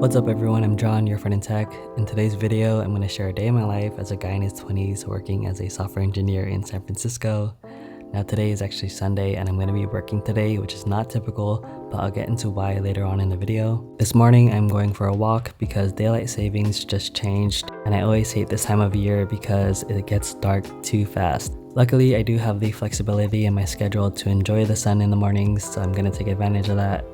What's up everyone, I'm John, your friend in tech. In today's video, I'm going to share a day in my life as a guy in his 20s working as a software engineer in San Francisco. Now today is actually Sunday and I'm going to be working today, which is not typical, but I'll get into why later on in the video. This morning I'm going for a walk because daylight savings just changed and I always hate this time of year because it gets dark too fast. Luckily, I do have the flexibility in my schedule to enjoy the sun in the mornings, so I'm going to take advantage of that.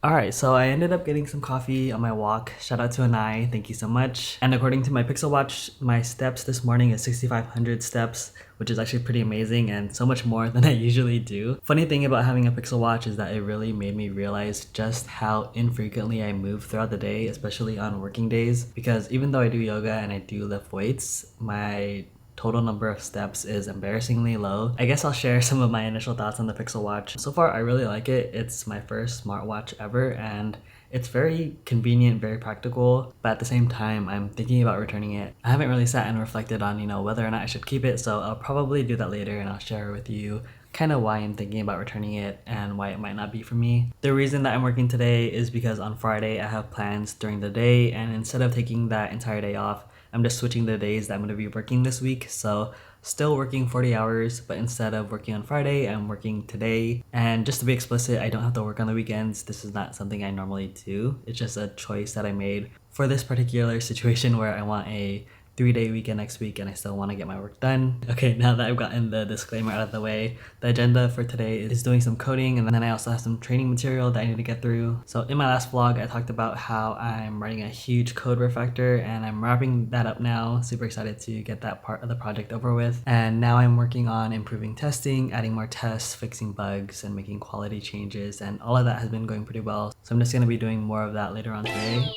Alright, so I ended up getting some coffee on my walk. Shout out to Anai, thank you so much. And according to my Pixel Watch, my steps this morning is 6,500 steps, which is actually pretty amazing and so much more than I usually do. Funny thing about having a Pixel Watch is that it really made me realize just how infrequently I move throughout the day, especially on working days. Because even though I do yoga and I do lift weights, my total number of steps is embarrassingly low. I guess I'll share some of my initial thoughts on the Pixel Watch. So far, I really like it. It's my first smartwatch ever and it's very convenient, very practical, but at the same time, I'm thinking about returning it. I haven't really sat and reflected on, whether or not I should keep it, so I'll probably do that later and I'll share with you kind of why I'm thinking about returning it and why it might not be for me. The reason that I'm working today is because on Friday, I have plans during the day and instead of taking that entire day off, I'm just switching the days that I'm going to be working this week. So still working 40 hours, but instead of working on Friday, I'm working today. And just to be explicit, I don't have to work on the weekends. This is not something I normally do. It's just a choice that I made for this particular situation where I want a 3-day weekend next week and I still want to get my work done. Okay, now that I've gotten the disclaimer out of the way, the agenda for today is doing some coding and then I also have some training material that I need to get through. So in my last vlog, I talked about how I'm writing a huge code refactor and I'm wrapping that up now. Super excited to get that part of the project over with. And now I'm working on improving testing, adding more tests, fixing bugs, and making quality changes. And all of that has been going pretty well. So I'm just going to be doing more of that later on today.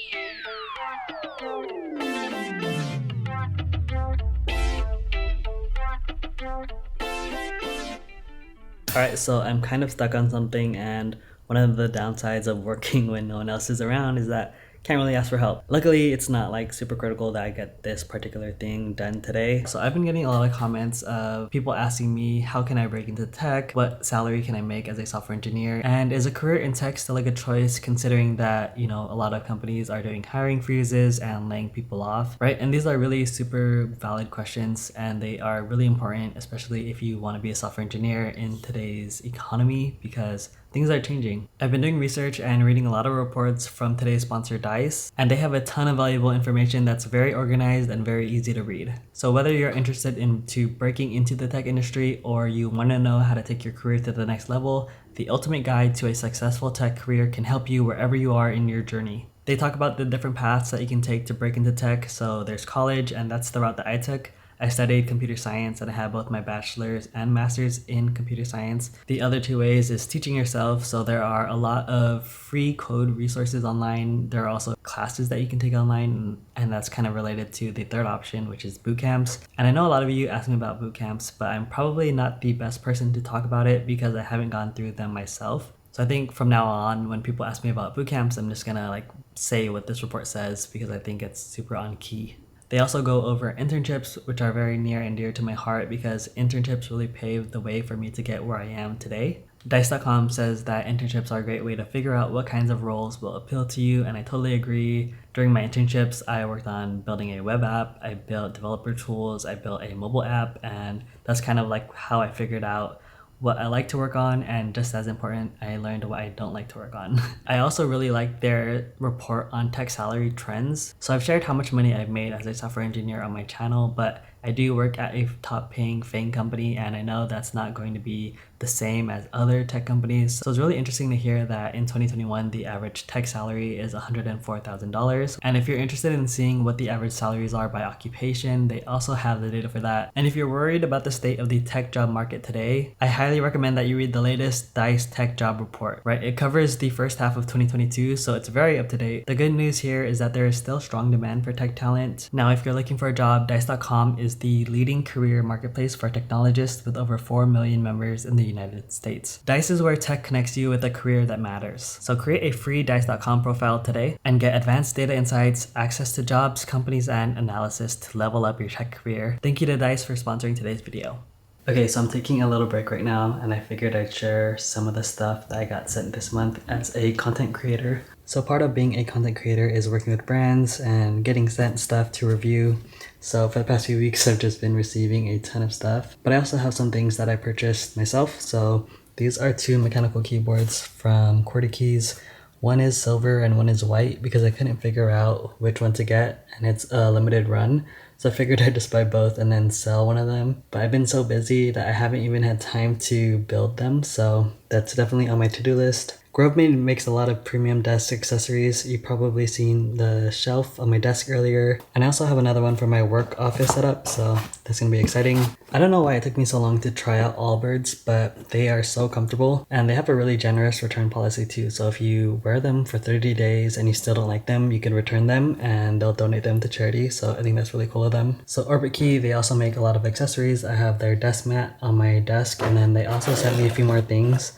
Alright, so I'm kind of stuck on something and one of the downsides of working when no one else is around is that I can't really ask for help. Luckily, it's not like super critical that I get this particular thing done today. So I've been getting a lot of comments of people asking me, how can I break into tech? What salary can I make as a software engineer? And is a career in tech still a good choice considering that, a lot of companies are doing hiring freezes and laying people off, right? And these are really super valid questions and they are really important, especially if you want to be a software engineer in today's economy because things are changing. I've been doing research and reading a lot of reports from today's sponsor DICE, and they have a ton of valuable information that's very organized and very easy to read. So whether you're interested into breaking into the tech industry or you want to know how to take your career to the next level, the ultimate guide to a successful tech career can help you wherever you are in your journey. They talk about the different paths that you can take to break into tech. So there's college, and that's the route that I took. I studied computer science and I have both my bachelor's and master's in computer science. The other two ways is teaching yourself. So there are a lot of free code resources online. There are also classes that you can take online and that's kind of related to the third option, which is boot camps. And I know a lot of you ask me about boot camps, but I'm probably not the best person to talk about it because I haven't gone through them myself. So I think from now on, when people ask me about boot camps, I'm just gonna say what this report says because I think it's super on key. They also go over internships, which are very near and dear to my heart because internships really paved the way for me to get where I am today. Dice.com says that internships are a great way to figure out what kinds of roles will appeal to you, and I totally agree. During my internships, I worked on building a web app, I built developer tools, I built a mobile app, and that's kind of how I figured out what I like to work on, and just as important, I learned what I don't like to work on. I also really like their report on tech salary trends. So I've shared how much money I've made as a software engineer on my channel, but I do work at a top paying FANG company, and I know that's not going to be the same as other tech companies. So it's really interesting to hear that in 2021, the average tech salary is $104,000. And if you're interested in seeing what the average salaries are by occupation, they also have the data for that. And if you're worried about the state of the tech job market today, I highly recommend that you read the latest DICE Tech Job Report, right? It covers the first half of 2022, so it's very up to date. The good news here is that there is still strong demand for tech talent. Now, if you're looking for a job, dice.com is the leading career marketplace for technologists with over 4 million members in the United States. DICE is where tech connects you with a career that matters. So create a free dice.com profile today and get advanced data insights, access to jobs, companies, and analysis to level up your tech career. Thank you to DICE for sponsoring today's video. Okay, so I'm taking a little break right now, and I figured I'd share some of the stuff that I got sent this month as a content creator. So part of being a content creator is working with brands and getting sent stuff to review. So for the past few weeks, I've just been receiving a ton of stuff. But I also have some things that I purchased myself. So these are 2 mechanical keyboards from QWERTY Keys. One is silver and one is white because I couldn't figure out which one to get, and it's a limited run. So I figured I'd just buy both and then sell one of them. But I've been so busy that I haven't even had time to build them, so that's definitely on my to-do list. GroveMade makes a lot of premium desk accessories. You've probably seen the shelf on my desk earlier. And I also have another one for my work office setup, so that's gonna be exciting. I don't know why it took me so long to try out Allbirds, but they are so comfortable and they have a really generous return policy too. So if you wear them for 30 days and you still don't like them, you can return them and they'll donate them to charity. So I think that's really cool of them. So Orbit Key, they also make a lot of accessories. I have their desk mat on my desk, and then they also sent me a few more things.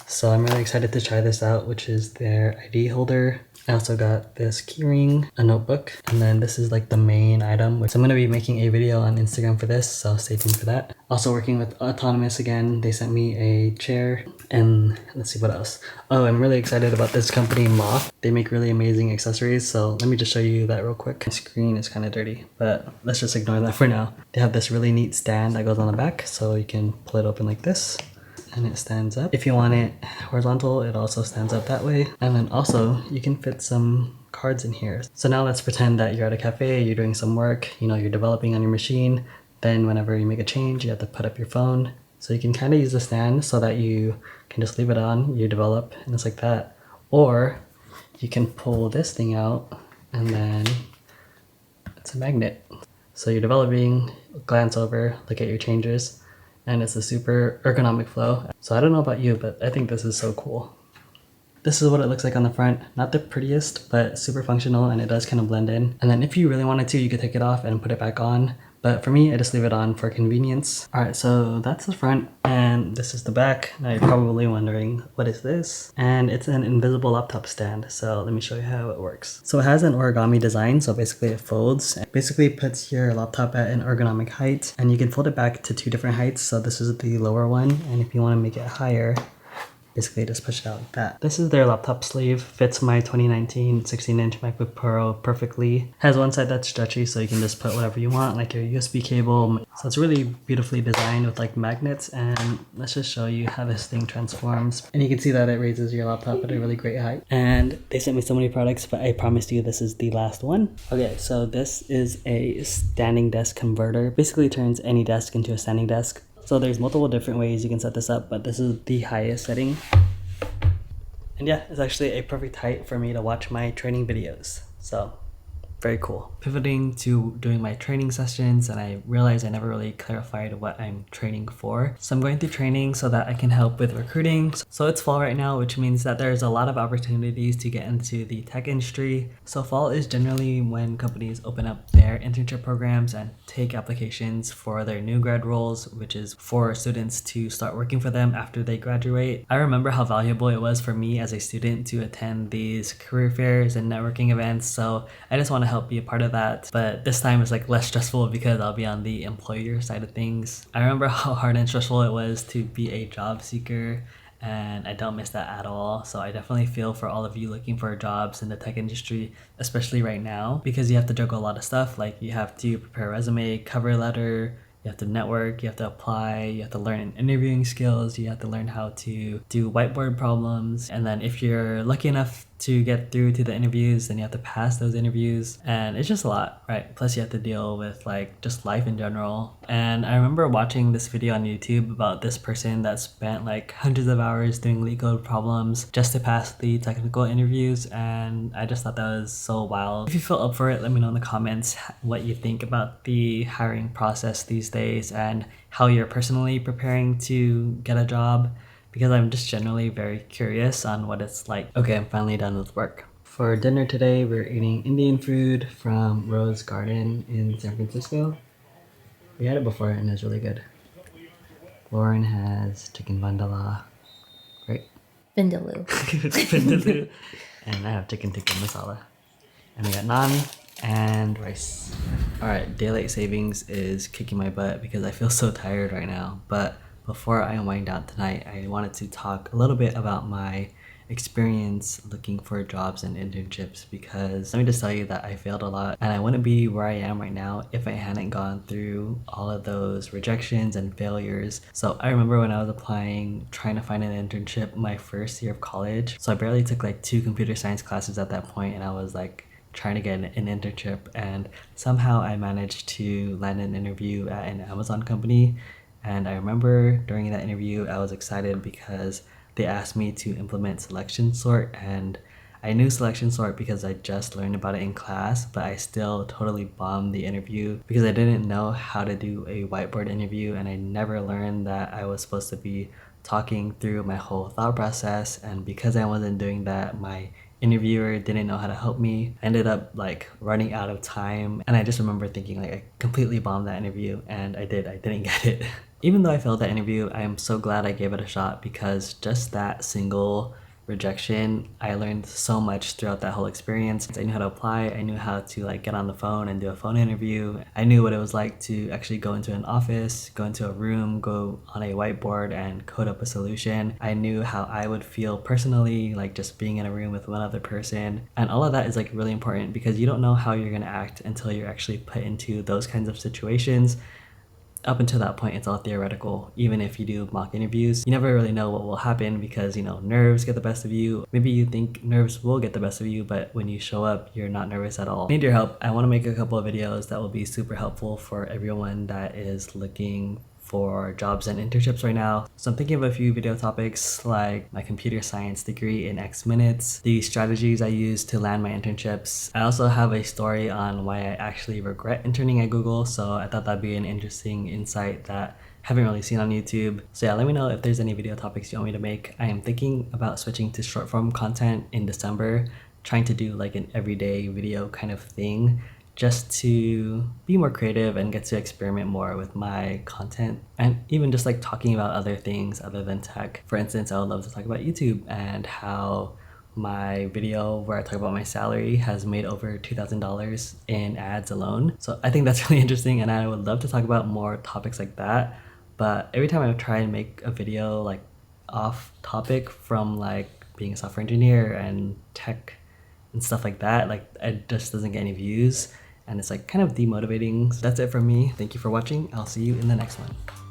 So I'm really excited to try this out, which is their ID holder. I also got this keyring, a notebook, and then this is like the main item. So I'm going to be making a video on Instagram for this, so stay tuned for that. Also working with Autonomous again, they sent me a chair, and let's see what else. Oh, I'm really excited about this company, MOFT. They make really amazing accessories, so let me just show you that real quick. My screen is kind of dirty, but let's just ignore that for now. They have this really neat stand that goes on the back, so you can pull it open like this. And it stands up. If you want it horizontal, it also stands up that way. And then also you can fit some cards in here. So now let's pretend that you're at a cafe, you're doing some work, you're developing on your machine. Then whenever you make a change, you have to put up your phone. So you can kind of use the stand so that you can just leave it on, you develop, and it's like that. Or you can pull this thing out and then it's a magnet. So you're developing, glance over, look at your changes, and it's a super ergonomic flow. So I don't know about you, but I think this is so cool. This is what it looks like on the front. Not the prettiest, but super functional, and it does kind of blend in. And then if you really wanted to, you could take it off and put it back on. But for me, I just leave it on for convenience. All right, so that's the front and this is the back. Now you're probably wondering, what is this? And it's an invisible laptop stand. So let me show you how it works. So it has an origami design. So basically it folds. It basically puts your laptop at an ergonomic height, and you can fold it back to 2 different heights. So this is the lower one. And if you want to make it higher, basically just push it out like that. This is their laptop sleeve. Fits my 2019 16-inch MacBook Pro perfectly. Has one side that's stretchy, so you can just put whatever you want, like your USB cable. So it's really beautifully designed with like magnets, and let's just show you how this thing transforms. And you can see that it raises your laptop at a really great height. And they sent me so many products, but I promised you this is the last one. Okay, so this is a standing desk converter. Basically turns any desk into a standing desk. So there's multiple different ways you can set this up, but this is the highest setting. And yeah, it's actually a perfect height for me to watch my training videos. So very cool. Pivoting to doing my training sessions, and I realized I never really clarified what I'm training for. So I'm going through training so that I can help with recruiting. So it's fall right now, which means that there's a lot of opportunities to get into the tech industry. So fall is generally when companies open up their internship programs and take applications for their new grad roles, which is for students to start working for them after they graduate. I remember how valuable it was for me as a student to attend these career fairs and networking events. So I just want to help be a part of that, but this time it's like less stressful because I'll be on the employer side of things. I remember how hard and stressful it was to be a job seeker, and I don't miss that at all. So I definitely feel for all of you looking for jobs in the tech industry, especially right now, because you have to juggle a lot of stuff. Like you have to prepare a resume, cover letter, you have to network, you have to apply, you have to learn interviewing skills, you have to learn how to do whiteboard problems. And then if you're lucky enough to get through to the interviews, then you have to pass those interviews, and it's just a lot, right? Plus you have to deal with like just life in general. And I remember watching this video on YouTube about this person that spent like hundreds of hours doing LeetCode problems just to pass the technical interviews, and I just thought that was so wild. If you feel up for it, let me know in the comments what you think about the hiring process these days and how you're personally preparing to get a job, because I'm just generally very curious on what it's like. Okay, I'm finally done with work. For dinner today, we're eating Indian food from Rose Garden in San Francisco. We had it before and it's really good. Lauren has chicken bandala, right? Vindaloo. Vindaloo. And I have chicken tikka masala. And we got naan and rice. Alright, daylight savings is kicking my butt because I feel so tired right now. But before I wind down tonight, I wanted to talk a little bit about my experience looking for jobs and internships, because let me just tell you that I failed a lot and I wouldn't be where I am right now if I hadn't gone through all of those rejections and failures. So I remember when I was applying, trying to find an internship my first year of college. So I barely took like 2 computer science classes at that point, and I was like trying to get an internship, and somehow I managed to land an interview at an Amazon company. And I remember during that interview I was excited because they asked me to implement selection sort, and I knew selection sort because I just learned about it in class, but I still totally bombed the interview because I didn't know how to do a whiteboard interview, and I never learned that I was supposed to be talking through my whole thought process. And because I wasn't doing that, my interviewer didn't know how to help me. I ended up like running out of time, and I just remember thinking like I completely bombed that interview, and I didn't get it. Even though I failed that interview, I am so glad I gave it a shot, because just that single rejection, I learned so much throughout that whole experience. I knew how to apply, I knew how to like get on the phone and do a phone interview. I knew what it was like to actually go into an office, go into a room, go on a whiteboard and code up a solution. I knew how I would feel personally, like just being in a room with one other person. And all of that is like really important, because you don't know how you're gonna act until you're actually put into those kinds of situations. Up until that point, it's all theoretical. Even if you do mock interviews, you never really know what will happen, because nerves get the best of you. Maybe you think nerves will get the best of you, but when you show up, you're not nervous at all. I need your help. I want to make a couple of videos that will be super helpful for everyone that is looking for jobs and internships right now. So I'm thinking of a few video topics like my computer science degree in X minutes, the strategies I used to land my internships. I also have a story on why I actually regret interning at Google, so I thought that'd be an interesting insight that I haven't really seen on YouTube. So yeah, let me know if there's any video topics you want me to make. I am thinking about switching to short form content in December, trying to do like an everyday video kind of thing, just to be more creative and get to experiment more with my content, and even just like talking about other things other than tech. For instance, I would love to talk about YouTube and how my video where I talk about my salary has made over $2,000 in ads alone. So I think that's really interesting, and I would love to talk about more topics like that. But every time I try and make a video like off topic from like being a software engineer and tech and stuff like that, like it just doesn't get any views, and it's like kind of demotivating. So that's it from me. Thank you for watching. I'll see you in the next one.